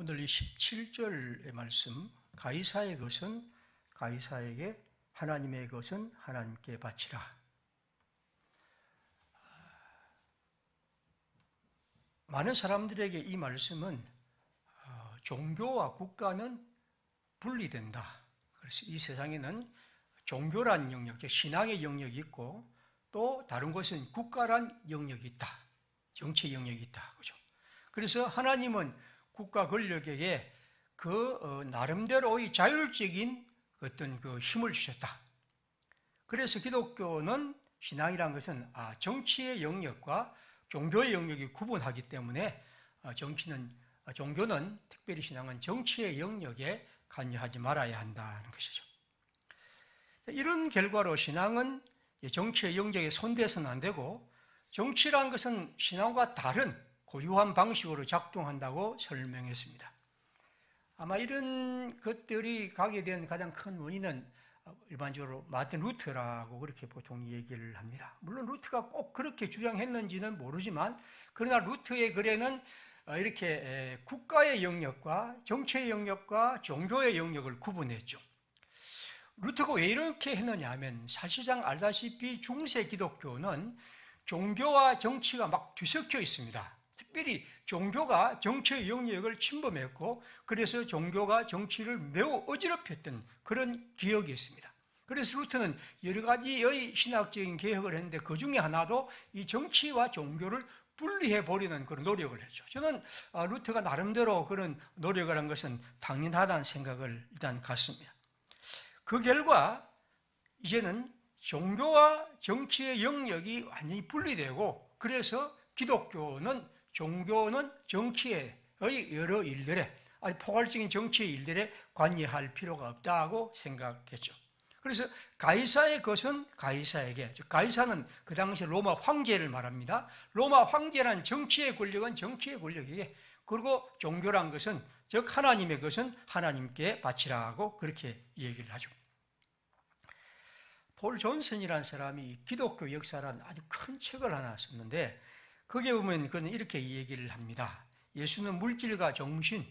오늘 이 17절의 말씀, 가이사의 것은 가이사에게, 하나님의 것은 하나님께 바치라. 많은 사람들에게 이 말씀은 종교와 국가는 분리된다. 그래서 이 세상에는 종교란 영역, 신앙의 영역이 있고 또 다른 것은 국가란 영역이 있다. 정치 영역이 있다. 그죠? 그래서 하나님은 국가 권력에게 나름대로의 자율적인 어떤 힘을 주셨다. 그래서 기독교는, 신앙이란 것은 정치의 영역과 종교의 영역이 구분하기 때문에 종교는, 특별히 신앙은 정치의 영역에 관여하지 말아야 한다는 것이죠. 이런 결과로 신앙은 정치의 영역에 손대서는 안 되고, 정치란 것은 신앙과 다른 고유한 방식으로 작동한다고 설명했습니다. 아마 이런 것들이 가게 된 가장 큰 원인은 일반적으로 마틴 루터라고 그렇게 보통 얘기를 합니다. 물론 루터가 꼭 그렇게 주장했는지는 모르지만, 그러나 루터의 글에는 이렇게 국가의 영역과 정치의 영역과 종교의 영역을 구분했죠. 루터가 왜 이렇게 했느냐 하면, 사실상 알다시피 중세 기독교는 종교와 정치가 막 뒤섞여 있습니다. 특별히 종교가 정치의 영역을 침범했고, 그래서 종교가 정치를 매우 어지럽혔던 그런 기억이 있습니다. 그래서 루터는 여러 가지의 신학적인 개혁을 했는데, 그 중에 하나도 이 정치와 종교를 분리해 보려는 그런 노력을 했죠. 저는 루터가 나름대로 그런 노력을 한 것은 당연하다는 생각을 일단 갖습니다. 그 결과 이제는 종교와 정치의 영역이 완전히 분리되고, 그래서 기독교는, 종교는 정치의 여러 일들에, 아주 포괄적인 정치의 일들에 관여할 필요가 없다고 생각했죠. 그래서 가이사의 것은 가이사에게, 즉 가이사는 그 당시 로마 황제를 말합니다. 로마 황제란 정치의 권력은 정치의 권력에게, 그리고 종교란 것은, 즉 하나님의 것은 하나님께 바치라고 그렇게 얘기를 하죠. 폴 존슨이라는 사람이 기독교 역사란 아주 큰 책을 하나 썼는데, 거기에 보면 그는 이렇게 얘기를 합니다. 예수는 물질과 정신,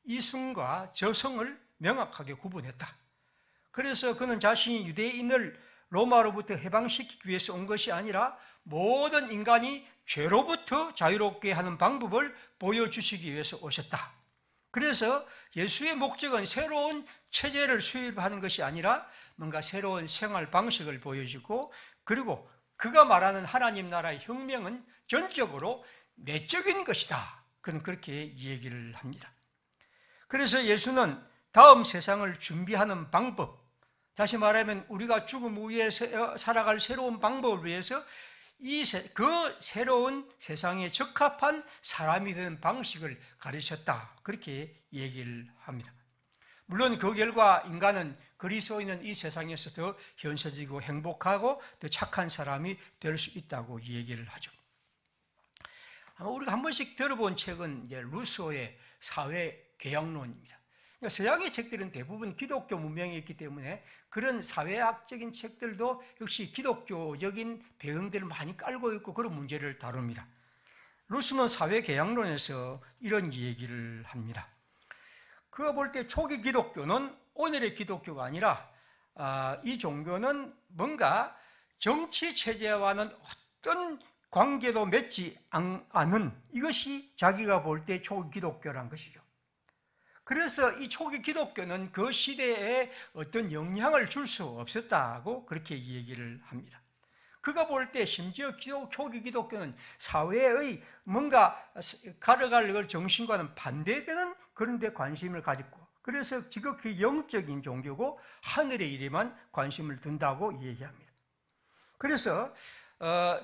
이성과 저성을 명확하게 구분했다. 그래서 그는 자신이 유대인을 로마로부터 해방시키기 위해서 온 것이 아니라 모든 인간이 죄로부터 자유롭게 하는 방법을 보여주시기 위해서 오셨다. 그래서 예수의 목적은 새로운 체제를 수립하는 것이 아니라 뭔가 새로운 생활 방식을 보여주고, 그리고 그가 말하는 하나님 나라의 혁명은 전적으로 내적인 것이다. 그는 그렇게 얘기를 합니다. 그래서 예수는 다음 세상을 준비하는 방법, 다시 말하면 우리가 죽음 후에 살아갈 새로운 방법을 위해서 그 새로운 세상에 적합한 사람이 되는 방식을 가르쳤다. 그렇게 얘기를 합니다. 물론 그 결과 인간은 그리스도인은 이 세상에서 더 현실적이고 행복하고 더 착한 사람이 될 수 있다고 얘기를 하죠. 아마 우리가 한 번씩 들어본 책은 이제 루소의 사회개혁론입니다. 그러니까 서양의 책들은 대부분 기독교 문명이 있기 때문에 그런 사회학적인 책들도 역시 기독교적인 배경들을 많이 깔고 있고 그런 문제를 다룹니다. 루소는 사회개혁론에서 이런 얘기를 합니다. 그가 볼 때 초기 기독교는 오늘의 기독교가 아니라 이 종교는 뭔가 정치 체제와는 어떤 관계도 맺지 않은, 이것이 자기가 볼 때 초기 기독교란 것이죠. 그래서 이 초기 기독교는 그 시대에 어떤 영향을 줄 수 없었다고 그렇게 얘기를 합니다. 그가 볼 때 심지어 초기 기독교는 사회의 뭔가 가려갈 정신과는 반대되는 그런 데 관심을 가졌고, 그래서 지극히 영적인 종교고 하늘의 일에만 관심을 둔다고 얘기합니다. 그래서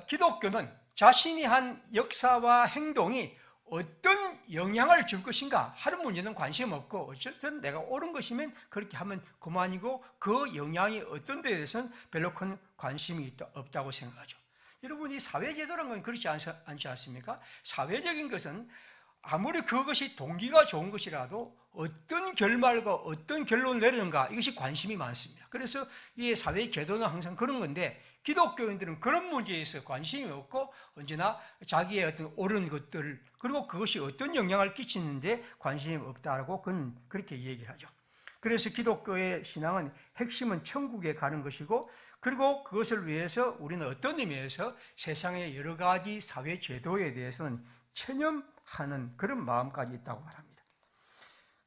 기독교는 자신이 한 역사와 행동이 어떤 영향을 줄 것인가 하는 문제는 관심 없고, 어쨌든 내가 옳은 것이면 그렇게 하면 그만이고, 그 영향이 어떤 데에 대해서는 별로 큰 관심이 없다고 생각하죠. 여러분, 이 사회제도라는 건 그렇지 않지 않습니까? 사회적인 것은 아무리 그것이 동기가 좋은 것이라도 어떤 결말과 어떤 결론을 내리는가, 이것이 관심이 많습니다. 그래서 이 사회의 계도는 항상 그런 건데, 기독교인들은 그런 문제에서 관심이 없고 언제나 자기의 어떤 옳은 것들, 그리고 그것이 어떤 영향을 끼치는데 관심이 없다라고 그렇게 얘기를 하죠. 그래서 기독교의 신앙은 핵심은 천국에 가는 것이고, 그리고 그것을 위해서 우리는 어떤 의미에서 세상의 여러 가지 사회 제도에 대해서는 체념하는 그런 마음까지 있다고 말합니다.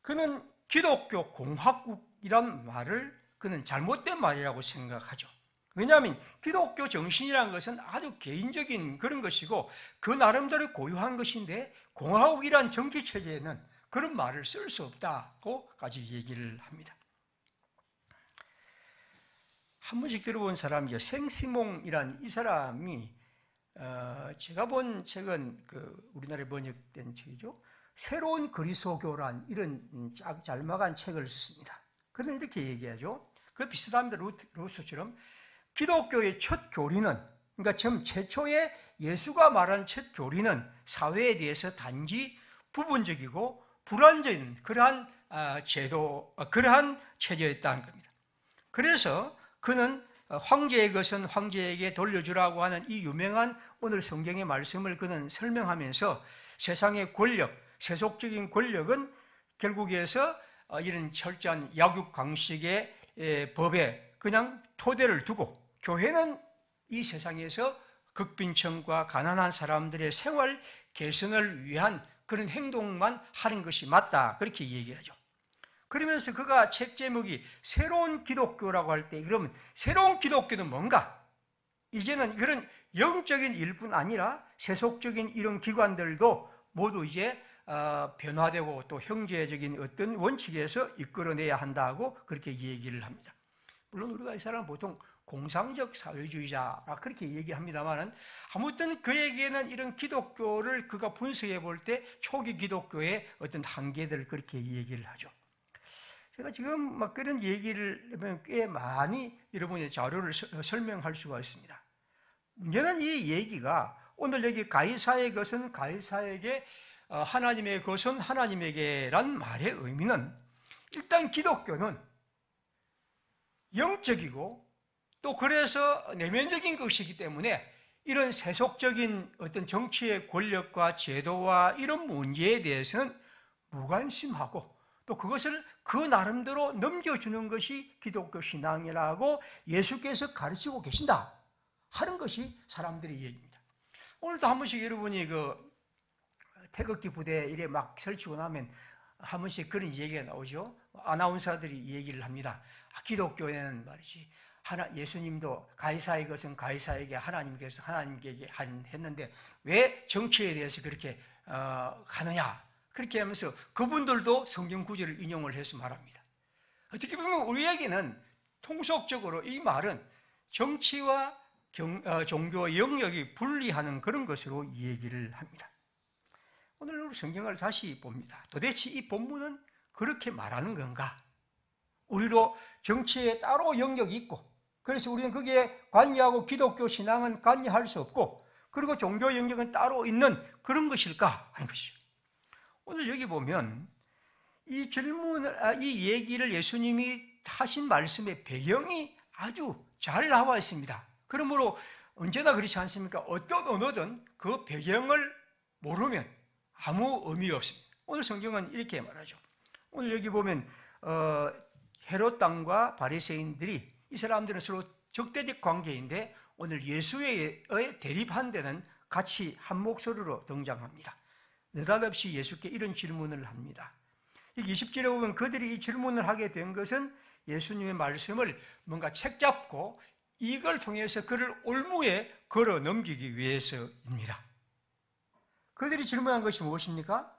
그는 기독교 공화국이란 말을 그는 잘못된 말이라고 생각하죠. 왜냐하면 기독교 정신이라는 것은 아주 개인적인 그런 것이고 그 나름대로 고유한 것인데, 공화국이란 정치체제에는 그런 말을 쓸 수 없다고까지 얘기를 합니다. 한 번씩 들어본 사람이죠. 생시몽이란 이 사람이 제가 본 책은 우리나라에 번역된 책이죠. 새로운 그리스도교란 이런 짤막한 책을 썼습니다. 그는 이렇게 얘기하죠. 그 비슷합니다. 루소처럼 기독교의 첫 교리는, 그러니까 처음 최초의 예수가 말한 첫 교리는 사회에 대해서 단지 부분적이고 불완전한 그러한 그러한 체제였다는 겁니다. 그래서 그는 황제의 것은 황제에게 돌려주라고 하는 이 유명한 오늘 성경의 말씀을 그는 설명하면서 세상의 권력, 세속적인 권력은 결국에서 이런 철저한 약육 강식의 법에 그냥 토대를 두고, 교회는 이 세상에서 극빈층과 가난한 사람들의 생활 개선을 위한 그런 행동만 하는 것이 맞다, 그렇게 얘기하죠. 그러면서 그가 책 제목이 새로운 기독교라고 할 때, 그러면 새로운 기독교는 뭔가? 이제는 그런 영적인 일뿐 아니라 세속적인 이런 기관들도 모두 이제 변화되고 또 형제적인 어떤 원칙에서 이끌어내야 한다고 그렇게 얘기를 합니다. 물론 우리가 이 사람은 보통 공상적 사회주의자라 그렇게 얘기합니다만은, 아무튼 그에게는 이런 기독교를 그가 분석해 볼 때 초기 기독교의 어떤 한계들을 그렇게 얘기를 하죠. 제가 지금 막 그런 얘기를 하면 꽤 많이 여러분의 자료를 설명할 수가 있습니다. 문제는 이 얘기가 오늘 여기 가이사의 것은 가이사에게, 하나님의 것은 하나님에게란 말의 의미는, 일단 기독교는 영적이고 또 그래서 내면적인 것이기 때문에 이런 세속적인 어떤 정치의 권력과 제도와 이런 문제에 대해서는 무관심하고, 또 그것을 그 나름대로 넘겨주는 것이 기독교 신앙이라고 예수께서 가르치고 계신다 하는 것이 사람들의 얘기입니다. 오늘도 한 번씩 여러분이 태극기 부대 이래 막 설치고 나면 한 번씩 그런 얘기가 나오죠. 아나운서들이 얘기를 합니다. 기독교에는 말이지, 예수님도 가이사의 것은 가이사에게, 하나님께서 하나님께 했는데 왜 정치에 대해서 그렇게 하느냐, 그렇게 하면서 그분들도 성경 구절을 인용을 해서 말합니다. 어떻게 보면 우리에게는 통속적으로 이 말은 정치와 종교의 영역이 분리하는 그런 것으로 얘기를 합니다. 오늘 우리 성경을 다시 봅니다. 도대체 이 본문은 그렇게 말하는 건가? 우리로 정치에 따로 영역이 있고, 그래서 우리는 거기에 관여하고 기독교 신앙은 관여할 수 없고, 그리고 종교 영역은 따로 있는 그런 것일까 하는 것이죠. 오늘 여기 보면 이 질문을, 이 얘기를 예수님이 하신 말씀의 배경이 아주 잘 나와 있습니다. 그러므로 언제나 그렇지 않습니까? 어떤 언어든 그 배경을 모르면 아무 의미가 없습니다. 오늘 성경은 이렇게 말하죠. 오늘 여기 보면 헤롯 왕과 바리새인들이, 이 사람들은 서로 적대적 관계인데 오늘 예수의 대립한 데는 같이 한 목소리로 등장합니다. 느닷없이 예수께 이런 질문을 합니다. 20절에 보면 그들이 이 질문을 하게 된 것은 예수님의 말씀을 뭔가 책잡고 이걸 통해서 그를 올무에 걸어 넘기기 위해서입니다. 그들이 질문한 것이 무엇입니까?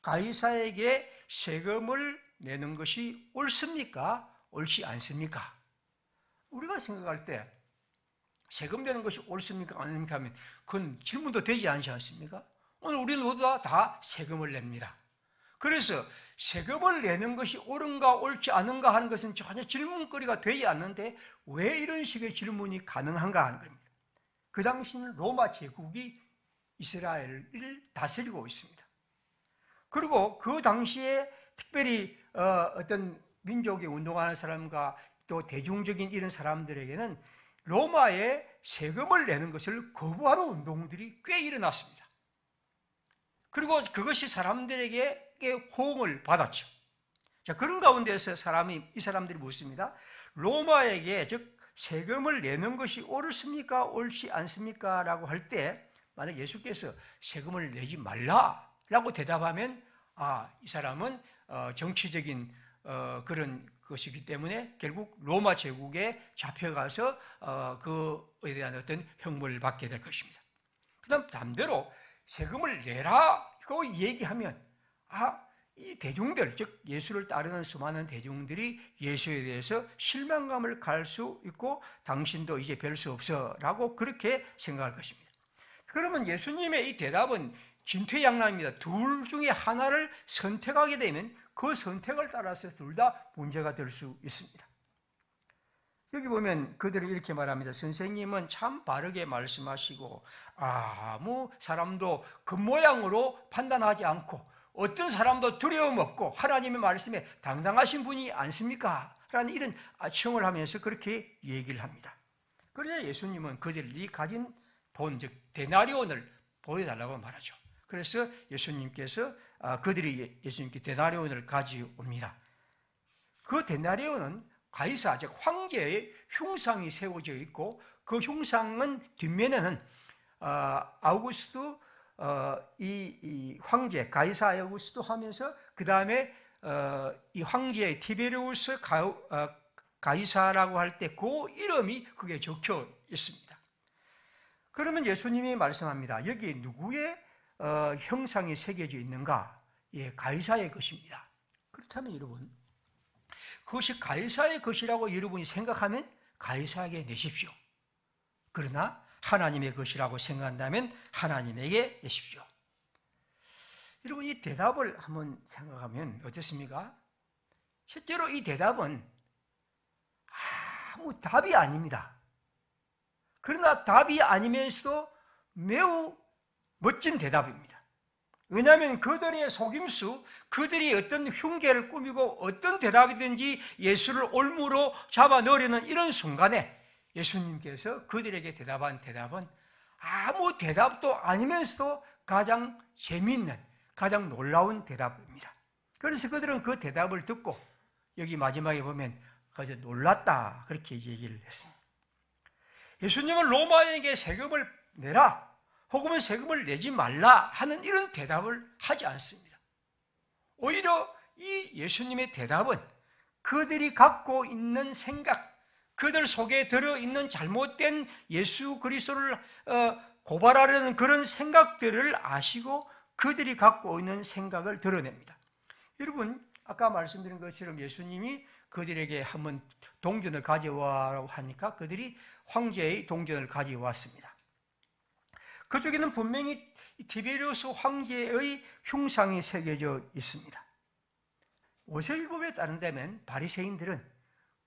가이사에게 세금을 내는 것이 옳습니까? 옳지 않습니까? 우리가 생각할 때 세금 내는 것이 옳습니까? 아닙니까? 하면 그건 질문도 되지 않지 않습니까? 오늘 우리는 모두 다 세금을 냅니다. 그래서 세금을 내는 것이 옳은가 옳지 않은가 하는 것은 전혀 질문거리가 되지 않는데 왜 이런 식의 질문이 가능한가 하는 겁니다. 그 당시는 로마 제국이 이스라엘을 다스리고 있습니다. 그리고 그 당시에 특별히 어떤 민족에 운동하는 사람과 또 대중적인 이런 사람들에게는 로마에 세금을 내는 것을 거부하는 운동들이 꽤 일어났습니다. 그리고 그것이 사람들에게 호응을 받았죠. 자, 그런 가운데서 이 사람들이 묻습니다. 로마에게, 즉 세금을 내는 것이 옳습니까? 옳지 않습니까? 라고 할 때 만약 예수께서 세금을 내지 말라라고 대답하면 이 사람은 정치적인 그런 것이기 때문에 결국 로마 제국에 잡혀가서 그에 대한 어떤 형벌을 받게 될 것입니다. 그 다음 반대로 세금을 내라고 얘기하면 이 대중들, 즉 예수를 따르는 수많은 대중들이 예수에 대해서 실망감을 갈 수 있고 당신도 이제 별 수 없어 라고 그렇게 생각할 것입니다. 그러면 예수님의 이 대답은 진퇴양난입니다. 둘 중에 하나를 선택하게 되면 그 선택을 따라서 둘 다 문제가 될 수 있습니다. 여기 보면 그들이 이렇게 말합니다. 선생님은 참 바르게 말씀하시고 아무 사람도 겉모양으로 판단하지 않고 어떤 사람도 두려움 없고 하나님의 말씀에 당당하신 분이 않습니까? 라는 이런 청을 하면서 그렇게 얘기를 합니다. 그러자 예수님은 그들이 가진 돈, 즉 데나리온을 보여달라고 말하죠. 그래서 예수님께서 그들이 예수님께 데나리온을 가져옵니다. 그 데나리온은 가이사, 즉 황제의 흉상이 세워져 있고 그 흉상은 뒷면에는 아우구스도 이 황제 가이사 아우구스도 하면서 그 다음에 이 황제의 티베리우스 가이사라고 할 때 그 이름이 그게 적혀 있습니다. 그러면 예수님이 말씀합니다. 여기 누구의 형상이 새겨져 있는가? 예, 가이사의 것입니다. 그렇다면 여러분, 그것이 가이사의 것이라고 여러분이 생각하면 가이사에게 내십시오. 그러나 하나님의 것이라고 생각한다면 하나님에게 내십시오. 여러분, 이 대답을 한번 생각하면 어떻습니까? 실제로 이 대답은 아무 답이 아닙니다. 그러나 답이 아니면서도 매우 멋진 대답입니다. 왜냐하면 그들의 속임수, 그들이 어떤 흉계를 꾸미고 어떤 대답이든지 예수를 올무로 잡아 넣으려는 이런 순간에 예수님께서 그들에게 대답한 대답은 아무 대답도 아니면서도 가장 재미있는, 가장 놀라운 대답입니다. 그래서 그들은 그 대답을 듣고 여기 마지막에 보면 그저 놀랐다 그렇게 얘기를 했습니다. 예수님은 로마에게 세금을 내라 혹은 세금을 내지 말라 하는 이런 대답을 하지 않습니다. 오히려 이 예수님의 대답은 그들이 갖고 있는 생각, 그들 속에 들어있는 잘못된 예수 그리스도를 고발하려는 그런 생각들을 아시고 그들이 갖고 있는 생각을 드러냅니다. 여러분, 아까 말씀드린 것처럼 예수님이 그들에게 한번 동전을 가져와라고 하니까 그들이 황제의 동전을 가져왔습니다. 그쪽에는 분명히 티베리우스 황제의 흉상이 새겨져 있습니다. 오세일법에 따른다면 바리새인들은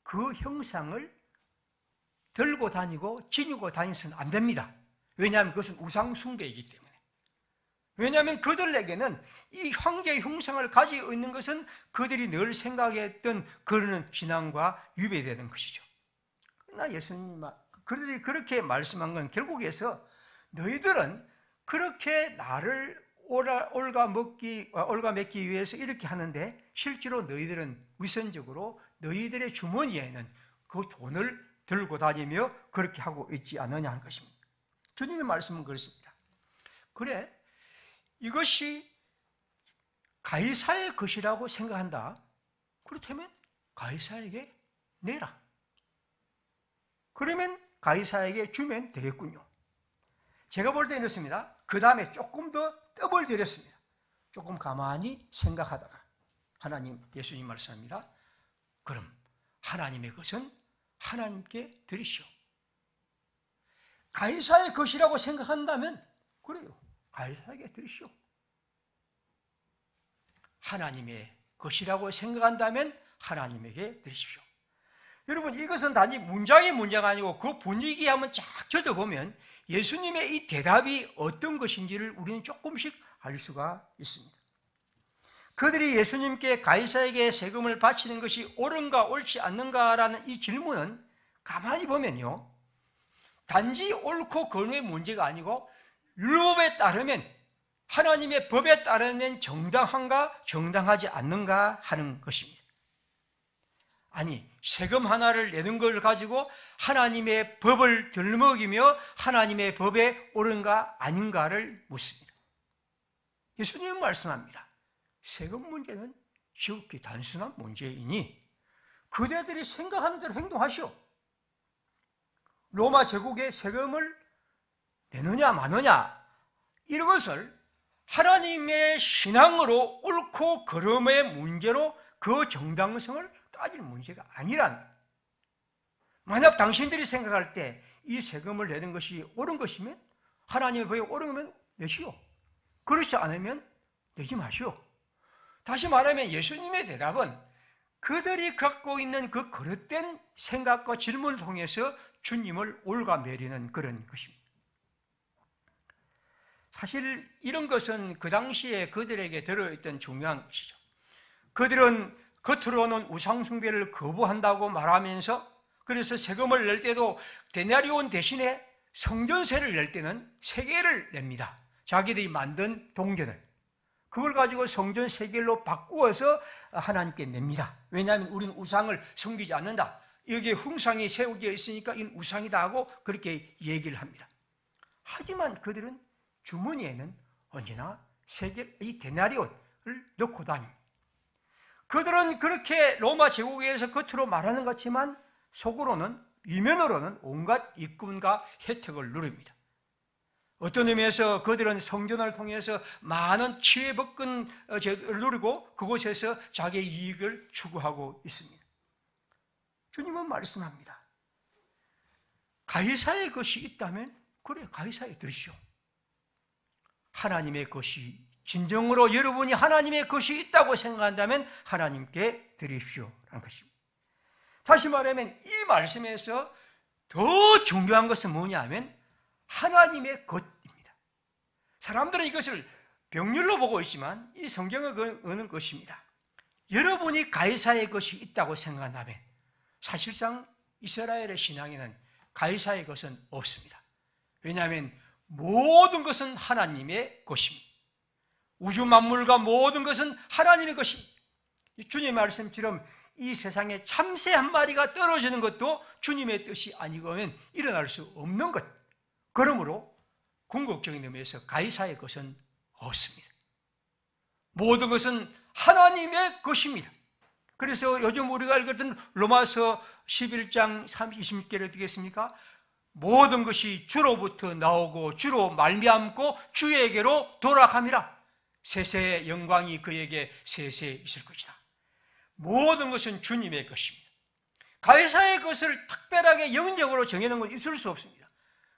그 형상을 들고 다니고 지니고 다니서는 안 됩니다. 왜냐하면 그것은 우상 숭배이기 때문에. 왜냐하면 그들에게는 이 황제의 흉상을 가지고 있는 것은 그들이 늘 생각했던 그런 신앙과 위배되는 것이죠. 그러나 예수님, 그들이 그렇게 말씀한 건 결국에서 너희들은 그렇게 나를 올가매기 위해서 이렇게 하는데 실제로 너희들은 위선적으로 너희들의 주머니에는 그 돈을 들고 다니며 그렇게 하고 있지 않느냐 하는 것입니다. 주님의 말씀은 그렇습니다. 그래, 이것이 가이사의 것이라고 생각한다. 그렇다면 가이사에게 내라. 그러면 가이사에게 주면 되겠군요. 제가 볼 때는 이렇습니다. 그 다음에 조금 더 떡을 들였습니다. 조금 가만히 생각하다가 예수님 말씀합니다. 그럼 하나님의 것은 하나님께 드리시오. 가이사의 것이라고 생각한다면 그래요. 가이사에게 드리시오. 하나님의 것이라고 생각한다면 하나님에게 드리십시오. 여러분, 이것은 단지 문장이 아니고 그 분위기 한번 쫙 젖어보면 예수님의 이 대답이 어떤 것인지를 우리는 조금씩 알 수가 있습니다. 그들이 예수님께 가이사에게 세금을 바치는 것이 옳은가 옳지 않는가라는 이 질문은 가만히 보면요, 단지 옳고 그름의 문제가 아니고 율법에 따르면, 하나님의 법에 따르면 정당한가 정당하지 않는가 하는 것입니다. 아니, 세금 하나를 내는 걸 가지고 하나님의 법을 들먹이며 하나님의 법에 옳은가 아닌가를 묻습니다. 예수님은 말씀합니다. 세금 문제는 지극히 단순한 문제이니 그대들이 생각하는 대로 행동하시오. 로마 제국의 세금을 내느냐 마느냐, 이런 것을 하나님의 신앙으로 옳고 그름의 문제로 그 정당성을 따질 문제가 아니라는 거예요. 만약 당신들이 생각할 때 이 세금을 내는 것이 옳은 것이면, 하나님의 법에 옳은 거면 내시오. 그렇지 않으면 내지 마시오. 다시 말하면 예수님의 대답은 그들이 갖고 있는 그 그릇된 생각과 질문을 통해서 주님을 올가매리는 그런 것입니다. 사실 이런 것은 그 당시에 그들에게 들어있던 중요한 것이죠. 그들은 겉으로는 우상숭배를 거부한다고 말하면서, 그래서 세금을 낼 때도 데나리온 대신에 성전세를 낼 때는 세겔을 냅니다. 자기들이 만든 동전을. 그걸 가지고 성전 세겔로 바꾸어서 하나님께 냅니다. 왜냐하면 우리는 우상을 섬기지 않는다. 여기에 흉상이 세우기에 있으니까 이건 우상이다 하고 그렇게 얘기를 합니다. 하지만 그들은 주머니에는 언제나 세겔, 이 데나리온을 넣고 다닙니다. 그들은 그렇게 로마 제국에서 겉으로 말하는 것 같지만 속으로는, 이면으로는 온갖 입금과 혜택을 누립니다. 어떤 의미에서 그들은 성전을 통해서 많은 치외법근을 누리고 그곳에서 자기의 이익을 추구하고 있습니다. 주님은 말씀합니다. 가이사의 것이 있다면 그래, 가이사에 드리시오. 하나님의 것이, 진정으로 여러분이 하나님의 것이 있다고 생각한다면 하나님께 드리십시오 라는 것입니다. 다시 말하면 이 말씀에서 더 중요한 것은 뭐냐면 하나님의 것입니다. 사람들은 이것을 병렬로 보고 있지만 이 성경은 어느 것입니다. 여러분이 가이사의 것이 있다고 생각한다면 사실상 이스라엘의 신앙에는 가이사의 것은 없습니다. 왜냐하면 모든 것은 하나님의 것입니다. 우주 만물과 모든 것은 하나님의 것입니다. 주님의 말씀처럼 이 세상에 참새 한 마리가 떨어지는 것도 주님의 뜻이 아니고는 일어날 수 없는 것. 그러므로 궁극적인 의미에서 가이사의 것은 없습니다. 모든 것은 하나님의 것입니다. 그래서 요즘 우리가 읽었던 로마서 11장 26절에 어떻게 했습니까? 모든 것이 주로부터 나오고 주로 말미암고 주에게로 돌아갑니다. 세세의 영광이 그에게 세세 있을 것이다. 모든 것은 주님의 것입니다. 가이사의 것을 특별하게 영적으로 정해놓은 건 있을 수 없습니다.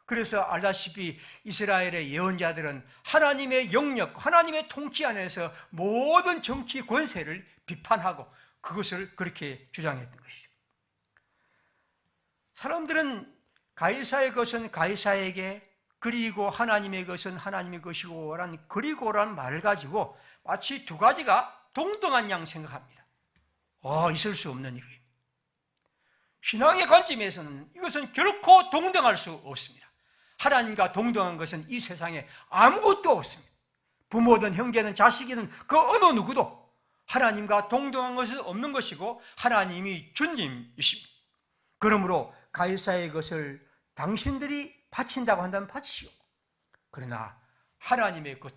그래서 알다시피 이스라엘의 예언자들은 하나님의 영역, 하나님의 통치 안에서 모든 정치 권세를 비판하고 그것을 그렇게 주장했던 것이죠. 사람들은 가이사의 것은 가이사에게, 그리고 하나님의 것은 하나님의 것이고 라는 그리고라는 말을 가지고 마치 두 가지가 동등한 양 생각합니다. 있을 수 없는 일입니다. 신앙의 관점에서는 이것은 결코 동등할 수 없습니다. 하나님과 동등한 것은 이 세상에 아무것도 없습니다. 부모든 형제든 자식이든 그 어느 누구도 하나님과 동등한 것은 없는 것이고 하나님이 주님이십니다. 그러므로 가이사의 것을 당신들이 바친다고 한다면 바치시오. 그러나 하나님의 것,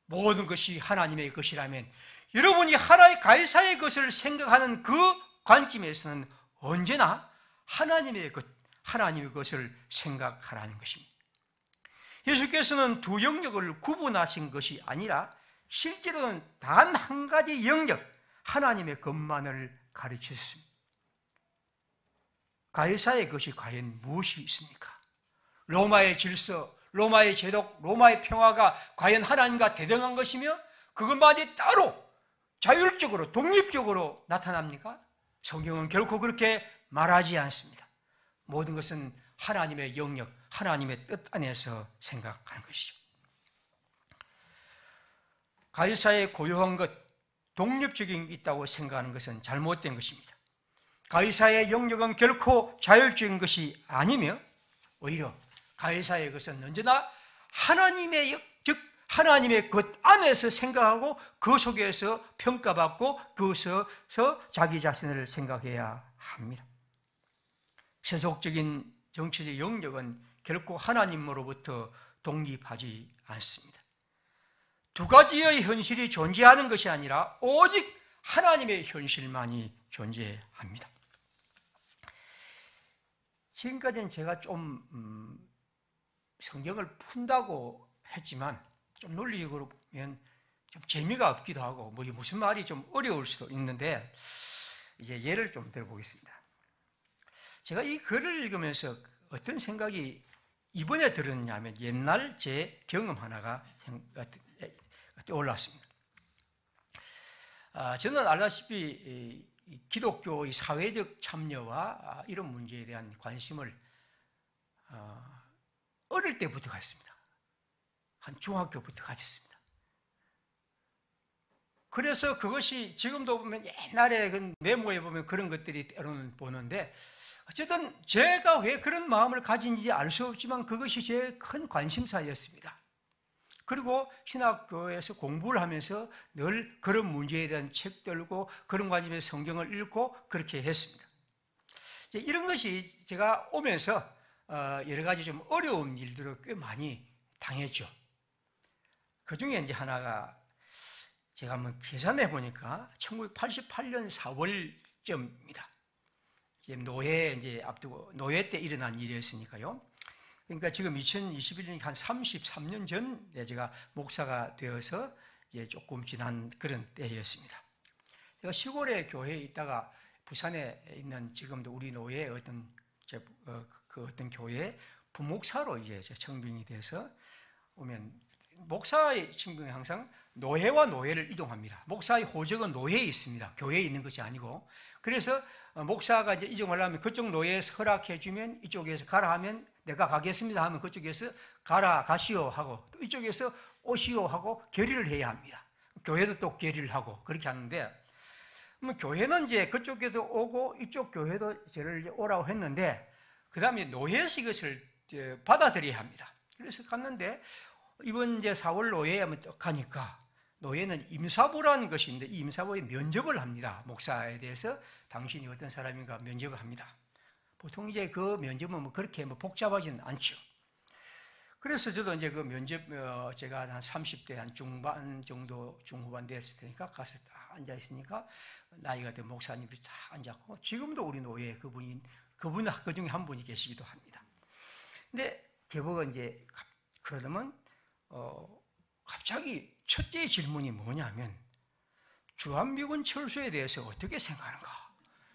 모든 것이 하나님의 것이라면 여러분이 하나의 가이사의 것을 생각하는 그 관점에서는 언제나 하나님의 것, 하나님의 것을 생각하라는 것입니다. 예수께서는 두 영역을 구분하신 것이 아니라 실제로는 단 한 가지 영역, 하나님의 것만을 가르치셨습니다. 가이사의 것이 과연 무엇이 있습니까? 로마의 질서, 로마의 제독, 로마의 평화가 과연 하나님과 대등한 것이며 그것만이 따로 자율적으로 독립적으로 나타납니까? 성경은 결코 그렇게 말하지 않습니다. 모든 것은 하나님의 영역, 하나님의 뜻 안에서 생각하는 것이죠. 가이사의 고요한 것, 독립적인 게 있다고 생각하는 것은 잘못된 것입니다. 가이사의 영역은 결코 자율적인 것이 아니며 오히려 가이사의 것은 언제나 하나님의 즉 하나님의 것 안에서 생각하고 그 속에서 평가받고 그것에서 자기 자신을 생각해야 합니다. 세속적인 정치적 영역은 결코 하나님으로부터 독립하지 않습니다. 두 가지의 현실이 존재하는 것이 아니라 오직 하나님의 현실만이 존재합니다. 지금까지는 제가 좀 성경을 푼다고 했지만 좀 논리적으로 보면 좀 재미가 없기도 하고 뭐 무슨 말이 좀 어려울 수도 있는데 이제 예를 좀 들어보겠습니다. 제가 이 글을 읽으면서 어떤 생각이 이번에 들었냐면 옛날 제 경험 하나가 떠올랐습니다. 저는 알다시피 기독교의 사회적 참여와 이런 문제에 대한 관심을 어릴 때부터 가졌습니다. 한 중학교부터 가졌습니다. 그래서 그것이 지금도 보면 옛날에 그 메모에 보면 그런 것들이 때로는 보는데 어쨌든 제가 왜 그런 마음을 가진지 알 수 없지만 그것이 제 큰 관심사였습니다. 그리고 신학교에서 공부를 하면서 늘 그런 문제에 대한 책들고 그런 관점에서 성경을 읽고 그렇게 했습니다. 이런 것이 제가 오면서 여러 가지 좀 어려운 일들을 꽤 많이 당했죠. 그 중에 이제 하나가 제가 한번 계산해 보니까 1988년 4월쯤입니다. 노예 이제 앞두고 노예 때 일어난 일이었으니까요. 그러니까 지금 2021년이 한 33년 전에 제가 목사가 되어서 이제 조금 지난 그런 때였습니다. 제가 시골의 교회에 있다가 부산에 있는 지금도 우리 노예의 어떤 어떤 교회 부목사로 이제 청빙이 돼서 오면 목사의 청빙은 항상 노예와 노예를 이동합니다. 목사의 호적은 노예에 있습니다. 교회에 있는 것이 아니고. 그래서 목사가 이제 이동하려면 그쪽 노예에서 허락해 주면 이쪽에서 가라 하면 내가 가겠습니다 하면 그쪽에서 가라 가시오 하고 또 이쪽에서 오시오 하고 결의를 해야 합니다. 교회도 또 결의를 하고 그렇게 하는데 교회는 이제 그쪽에도 오고 이쪽 교회도 저를 이제 오라고 했는데 그 다음에 노예에서 이것을 받아들여야 합니다. 그래서 갔는데 이번 이제 4월 노예에 가니까 노예는 임사부라는 것이 있는데 이 임사부에 면접을 합니다. 목사에 대해서 당신이 어떤 사람인가 면접을 합니다. 보통 이제 그 면접은 뭐 그렇게 뭐 복잡하지는 않죠. 그래서 저도 이제 그 면접 제가 한 30대 한 중반 정도 중후반 됐을 테니까 가서 딱 앉아 있으니까 나이가 된 목사님이 딱 앉았고 지금도 우리 노예 그분 그 중에 한 분이 계시기도 합니다. 근데 개보가 이제 그러면 갑자기 첫째 질문이 뭐냐면 주한미군 철수에 대해서 어떻게 생각하는가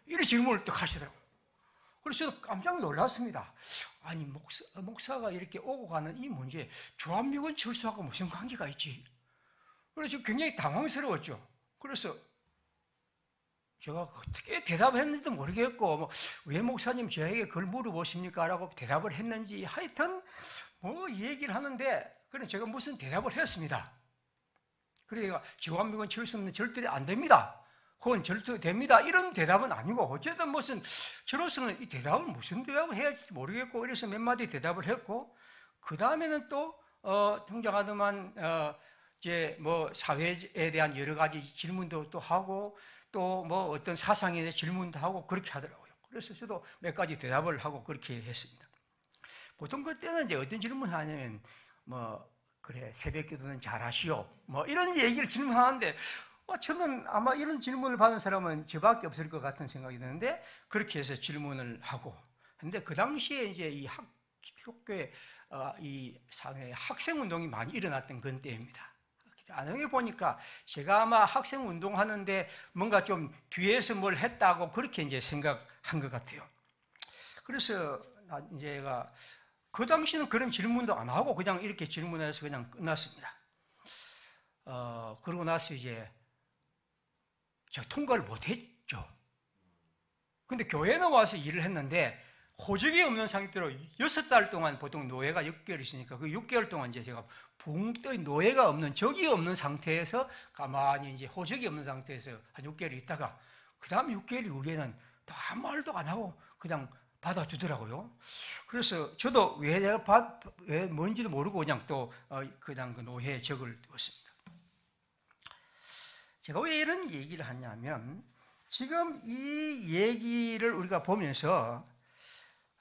이런 질문을 또 하시더라고요. 그래서 저도 깜짝 놀랐습니다. 아니 목사가 이렇게 오고 가는 이 문제에 주한미군 철수하고 무슨 관계가 있지? 그래서 굉장히 당황스러웠죠. 그래서 제가 어떻게 대답했는지도 모르겠고 왜 목사님 저에게 그걸 물어보십니까? 라고 대답을 했는지 하여튼 뭐 얘기를 하는데 그럼 제가 무슨 대답을 했습니다. 그러니까 주한미군 철수는 절대 안 됩니다. 그건 절대 됩니다. 이런 대답은 아니고 어쨌든 무슨 저로서는 이 대답을 무슨 대답을 해야 할지 모르겠고 그래서 몇 마디 대답을 했고 그 다음에는 또 등장하더만 이제 뭐 사회에 대한 여러 가지 질문도 또 하고 또 뭐 어떤 사상에 대한 질문도 하고 그렇게 하더라고요. 그래서 저도 몇 가지 대답을 하고 그렇게 했습니다. 보통 그때는 이제 어떤 질문을 하냐면 그래 새벽 기도는 잘하시오 뭐 이런 얘기를 질문하는데 저는 아마 이런 질문을 받은 사람은 저밖에 없을 것 같은 생각이 드는데 그렇게 해서 질문을 하고 근데 그 당시에 이제 이 학교에 이 사회 학생 운동이 많이 일어났던 그런 때입니다. 나중에 보니까 제가 아마 학생 운동하는데 뭔가 좀 뒤에서 뭘 했다고 그렇게 이제 생각한 것 같아요. 그래서 제가 그 당시는 그런 질문도 안 하고 그냥 이렇게 질문해서 그냥 끝났습니다. 그러고 나서 이제 제가 통과를 못 했죠. 근데 교회는 와서 일을 했는데 호적이 없는 상태로 6달 동안 보통 노예가 6개월 있으니까 그 6개월 동안 이제 제가 붕 떠 노예가 없는 적이 없는 상태에서 가만히 이제 호적이 없는 상태에서 한 6개월 있다가 그 다음 6개월 이후에는 또 아무 말도 안 하고 그냥 받아주더라고요. 그래서 저도 왜 뭔지도 모르고 그냥 또 그냥 그 노예 적을 두었습니다. 제가 왜 이런 얘기를 하냐면 지금 이 얘기를 우리가 보면서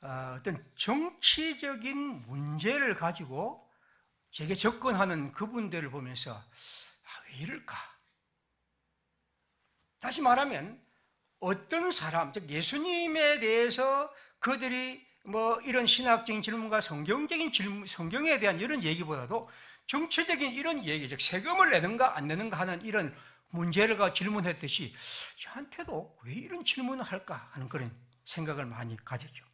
어떤 정치적인 문제를 가지고 제게 접근하는 그분들을 보면서 왜 이럴까? 다시 말하면 어떤 사람, 즉 예수님에 대해서 그들이 뭐 이런 신학적인 질문과 성경적인 질문, 성경에 대한 이런 얘기보다도 정치적인 이런 얘기, 즉 세금을 내는가 안 내는가 하는 이런 문제를 질문했듯이 저한테도 왜 이런 질문을 할까 하는 그런 생각을 많이 가졌죠.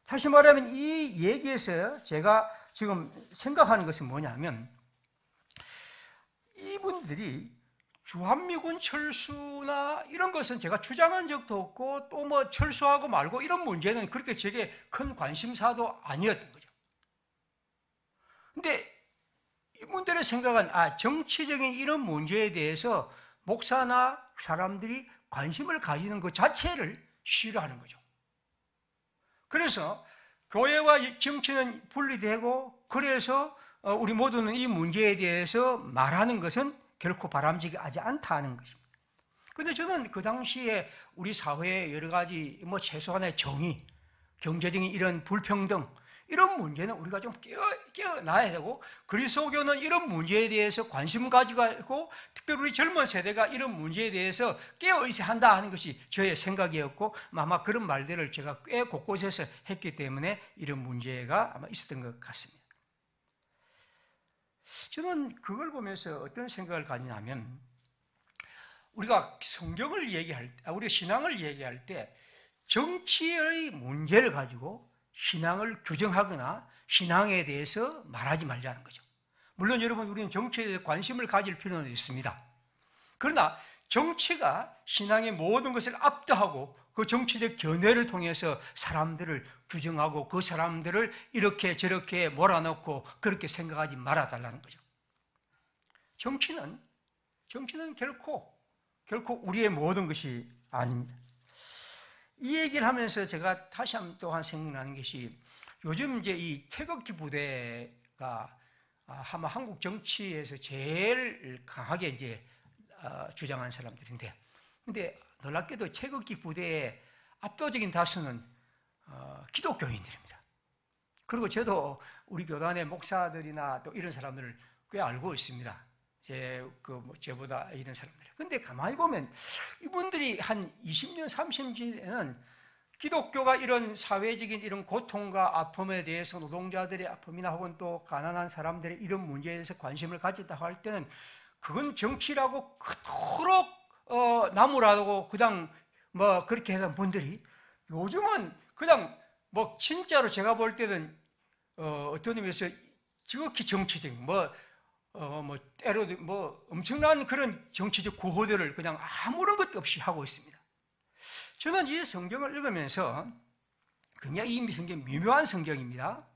다시 말하면 이 얘기에서 제가 지금 생각하는 것은 뭐냐면 이분들이 주한미군 철수나 이런 것은 제가 주장한 적도 없고 또 뭐 철수하고 말고 이런 문제는 그렇게 제게 큰 관심사도 아니었던 거죠. 근데 이분들의 생각은 정치적인 이런 문제에 대해서 목사나 사람들이 관심을 가지는 것 자체를 싫어하는 거죠. 그래서 교회와 정치는 분리되고 그래서 우리 모두는 이 문제에 대해서 말하는 것은 결코 바람직하지 않다는 것입니다. 그런데 저는 그 당시에 우리 사회의 여러 가지 최소한의 정의, 경제적인 이런 불평등 이런 문제는 우리가 좀 깨어나야 되고 그리스도교는 이런 문제에 대해서 관심 가지고 특별히 우리 젊은 세대가 이런 문제에 대해서 깨어있어야 한다 하는 것이 저의 생각이었고 아마 그런 말들을 제가 꽤 곳곳에서 했기 때문에 이런 문제가 아마 있었던 것 같습니다. 저는 그걸 보면서 어떤 생각을 가지냐면 우리가 성경을 얘기할 때, 우리 신앙을 얘기할 때 정치의 문제를 가지고 신앙을 규정하거나 신앙에 대해서 말하지 말자는 거죠. 물론 여러분 우리는 정치에 대해 관심을 가질 필요는 있습니다. 그러나 정치가 신앙의 모든 것을 압도하고 그 정치적 견해를 통해서 사람들을 규정하고 그 사람들을 이렇게 저렇게 몰아넣고 그렇게 생각하지 말아달라는 거죠. 정치는 결코 우리의 모든 것이 아닙니다. 이 얘기를 하면서 제가 다시 또한 생각나는 것이 요즘 이제 이 태극기 부대가 아마 한국 정치에서 제일 강하게 이제 주장한 사람들인데, 근데 놀랍게도 태극기 부대의 압도적인 다수는 기독교인들입니다. 그리고 저도 우리 교단의 목사들이나 또 이런 사람들을 꽤 알고 있습니다. 제보다 이런 사람들. 근데 가만히 보면 이분들이 한 20년, 30년에는 기독교가 이런 사회적인 이런 고통과 아픔에 대해서 노동자들의 아픔이나 혹은 또 가난한 사람들의 이런 문제에 대해서 관심을 가졌다고 할 때는 그건 정치라고 그토록 나무라고 그냥 그렇게 하던 분들이 요즘은 그냥 진짜로 제가 볼 때는 어떤 의미에서 지극히 정치적인 때로도 엄청난 그런 정치적 구호들을 그냥 아무런 것도 없이 하고 있습니다. 저는 이 성경을 읽으면서 굉장히 이 성경 미묘한 성경입니다.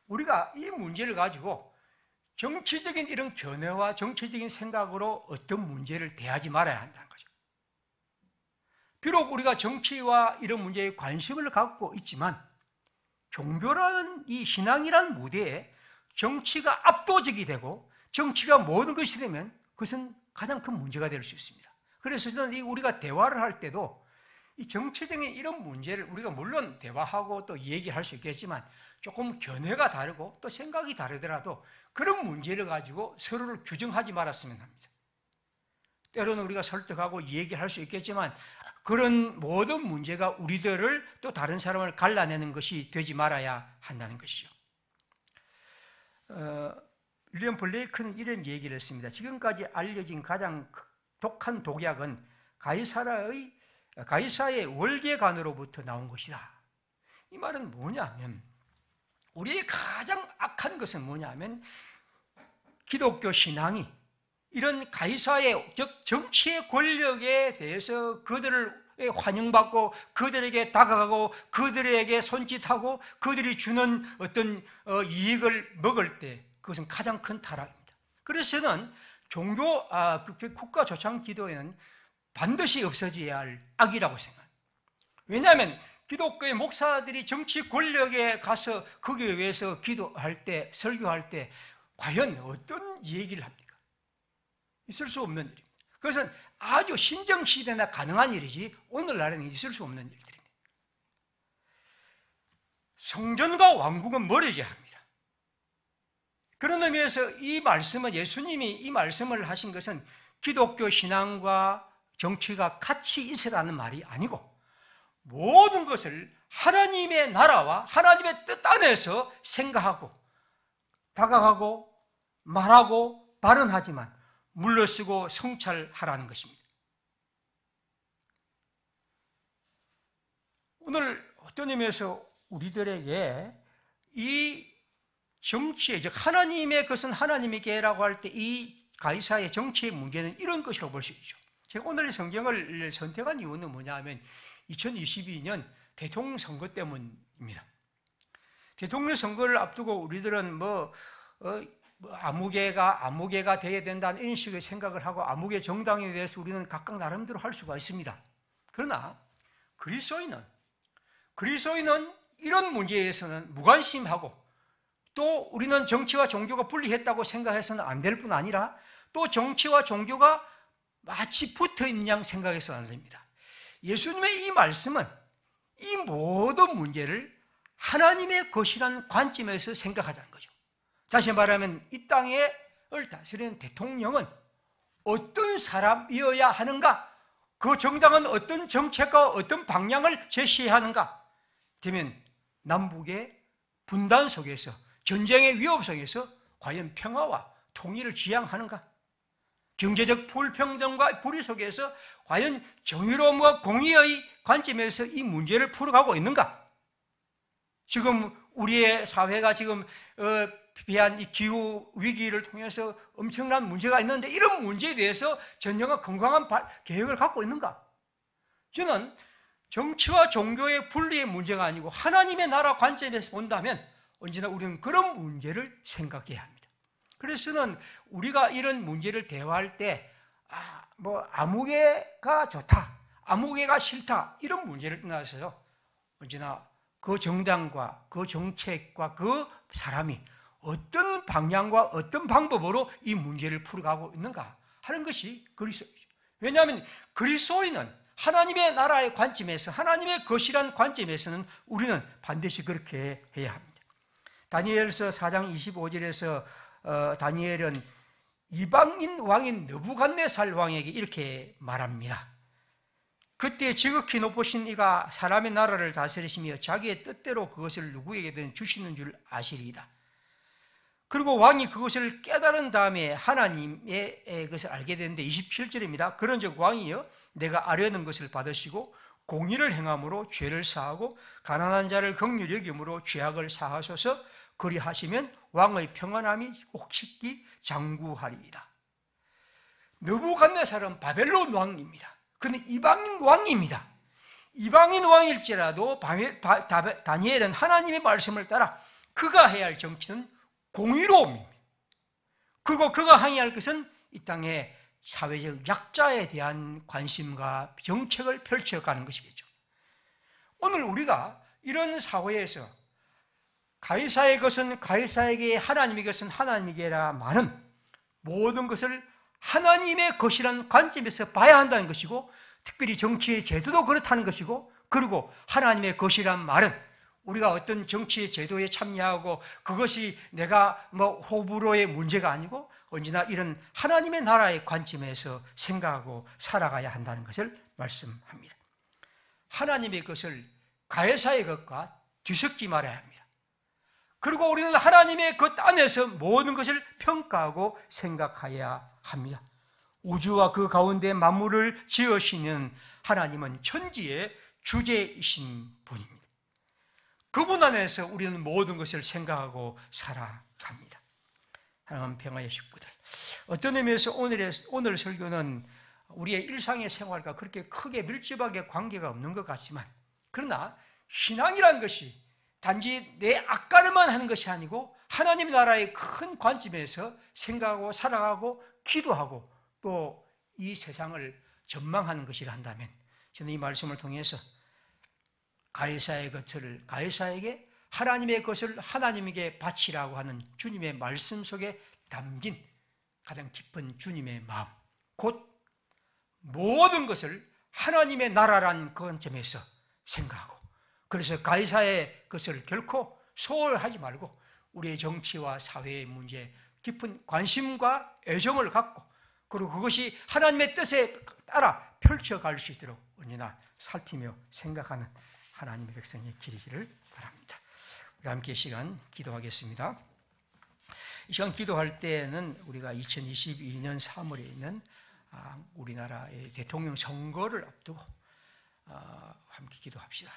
우리가 이 문제를 가지고 정치적인 이런 견해와 정치적인 생각으로 어떤 문제를 대하지 말아야 한다는 거죠. 비록 우리가 정치와 이런 문제에 관심을 갖고 있지만 종교라는 이 신앙이라는 무대에 정치가 압도적이 되고 정치가 모든 것이 되면 그것은 가장 큰 문제가 될 수 있습니다. 그래서 저는 우리가 대화를 할 때도 이 정치적인 이런 문제를 우리가 물론 대화하고 또 얘기할 수 있겠지만 조금 견해가 다르고 또 생각이 다르더라도 그런 문제를 가지고 서로를 규정하지 말았으면 합니다. 때로는 우리가 설득하고 얘기할 수 있겠지만 그런 모든 문제가 우리들을 또 다른 사람을 갈라내는 것이 되지 말아야 한다는 것이죠. 윌리엄 블레이크는 이런 얘기를 했습니다. 지금까지 알려진 가장 독한 독약은 가이사의 월계관으로부터 나온 것이다. 이 말은 뭐냐면 우리의 가장 악한 것은 뭐냐면 기독교 신앙이 이런 가이사의 즉 정치의 권력에 대해서 그들의 환영받고 그들에게 다가가고 그들에게 손짓하고 그들이 주는 어떤 이익을 먹을 때 그것은 가장 큰 타락입니다. 그래서 저는 국가 조창 기도에는 반드시 없어져야 할 악이라고 생각합니다. 왜냐하면 기독교의 목사들이 정치 권력에 가서 거기에 위해서 기도할 때, 설교할 때 과연 어떤 얘기를 합니까? 있을 수 없는 일입니다. 그것은 아주 신정시대나 가능한 일이지 오늘날에는 있을 수 없는 일들입니다. 성전과 왕국은 멀어져야 합니다. 그런 의미에서 이 말씀은, 예수님이 이 말씀을 하신 것은 기독교 신앙과 정치가 같이 있으라는 말이 아니고 모든 것을 하나님의 나라와 하나님의 뜻 안에서 생각하고 다가가고 말하고 발언하지만 물러서고 성찰하라는 것입니다. 오늘 어떤 의미에서 우리들에게 이 정치의, 즉 하나님의 것은 하나님에게라고 할 때 이 가이사의 정치의 문제는 이런 것이라고 볼 수 있죠. 제가 오늘 성경을 선택한 이유는 뭐냐 하면 2022년 대통령 선거 때문입니다. 대통령 선거를 앞두고 우리들은 아무개가 되어야 된다는 이런 식의 생각을 하고 아무개 정당에 대해서 우리는 각각 나름대로 할 수가 있습니다. 그러나 그리스도인은 이런 문제에서는 무관심하고 또 우리는 정치와 종교가 분리했다고 생각해서는 안 될 뿐 아니라 또 정치와 종교가 마치 붙어있는 양 생각해서는 안 됩니다. 예수님의 이 말씀은 이 모든 문제를 하나님의 것이라는 관점에서 생각하자는 거죠. 다시 말하면 이 땅을 다스리는 대통령은 어떤 사람이어야 하는가? 그 정당은 어떤 정책과 어떤 방향을 제시해야 하는가? 되면 남북의 분단 속에서 전쟁의 위협 속에서 과연 평화와 통일을 지향하는가? 경제적 불평등과 불의 속에서 과연 정의로움과 공의의 관점에서 이 문제를 풀어가고 있는가? 지금 우리의 사회가 지금 비한 이 기후 위기를 통해서 엄청난 문제가 있는데 이런 문제에 대해서 전형한 건강한 계획을 갖고 있는가? 저는 정치와 종교의 분리의 문제가 아니고 하나님의 나라 관점에서 본다면 언제나 우리는 그런 문제를 생각해야 합니다. 그래서는 우리가 이런 문제를 대화할 때 아무개가 좋다, 아무개가 싫다 이런 문제를 떠나서요 언제나 그 정당과 그 정책과 그 사람이 어떤 방향과 어떤 방법으로 이 문제를 풀어가고 있는가 하는 것이 그리스도이죠. 왜냐하면 그리스도인은 하나님의 나라의 관점에서 하나님의 것이란 관점에서는 우리는 반드시 그렇게 해야 합니다. 다니엘서 4장 25절에서 다니엘은 이방인 왕인 느부갓네살 왕에게 이렇게 말합니다. 그때 지극히 높으신 이가 사람의 나라를 다스리시며 자기의 뜻대로 그것을 누구에게든 주시는 줄 아시리이다. 그리고 왕이 그것을 깨달은 다음에 하나님의 것을 알게 되는데 27절입니다. 그런즉 왕이여 내가 아뢰는 것을 받으시고 공의를 행함으로 죄를 사하고 가난한 자를 긍휼히 여김으로 죄악을 사하소서. 그리하시면 왕의 평안함이 옥식기 장구하리이다. 느부갓네살은 바벨론 왕입니다. 그는 이방인 왕입니다. 이방인 왕일지라도 다니엘은 하나님의 말씀을 따라 그가 해야 할 정치는 공의로움입니다. 그리고 그가 항의할 것은 이 땅의 사회적 약자에 대한 관심과 정책을 펼쳐가는 것이겠죠. 오늘 우리가 이런 사회에서 가이사의 것은 가이사에게, 하나님의 것은 하나님에게라 말은 모든 것을 하나님의 것이라는 관점에서 봐야 한다는 것이고, 특별히 정치의 제도도 그렇다는 것이고, 그리고 하나님의 것이란 말은 우리가 어떤 정치의 제도에 참여하고 그것이 내가 호불호의 문제가 아니고 언제나 이런 하나님의 나라의 관점에서 생각하고 살아가야 한다는 것을 말씀합니다. 하나님의 것을 가이사의 것과 뒤섞지 말아야 합니다. 그리고 우리는 하나님의 것 안에서 모든 것을 평가하고 생각해야 합니다. 우주와 그 가운데 만물을 지으시는 하나님은 천지의 주제이신 분입니다. 그분 안에서 우리는 모든 것을 생각하고 살아갑니다. 하나님 평화의 식구들, 어떤 의미에서 오늘 설교는 우리의 일상의 생활과 그렇게 크게 밀접하게 관계가 없는 것 같지만, 그러나 신앙이란 것이 단지 내 악가르만 하는 것이 아니고 하나님 나라의 큰 관점에서 생각하고 살아가고 기도하고 또 이 세상을 전망하는 것이라 한다면, 저는 이 말씀을 통해서 가이사의 것을 가이사에게, 하나님의 것을 하나님에게 바치라고 하는 주님의 말씀 속에 담긴 가장 깊은 주님의 마음, 곧 모든 것을 하나님의 나라라는 관점에서 생각하고, 그래서 가이사의 것을 결코 소홀하지 말고 우리의 정치와 사회의 문제에 깊은 관심과 애정을 갖고, 그리고 그것이 하나님의 뜻에 따라 펼쳐갈 수 있도록 언제나 살피며 생각하는 하나님의 백성이 기리기를 바랍니다. 우리 함께 이 시간 기도하겠습니다. 이 시간 기도할 때는 우리가 2022년 3월에 있는 우리나라의 대통령 선거를 앞두고 함께 기도합시다.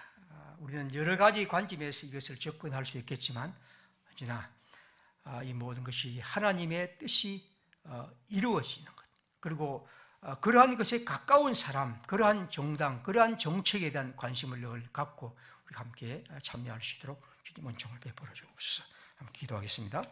우리는 여러 가지 관점에서 이것을 접근할 수 있겠지만, 언제나 이 모든 것이 하나님의 뜻이 이루어지는 것, 그리고 그러한 것에 가까운 사람, 그러한 정당, 그러한 정책에 대한 관심을 늘 갖고 우리 함께 참여할 수 있도록 주님 은총을 베풀어 주옵소서. 함께 기도하겠습니다.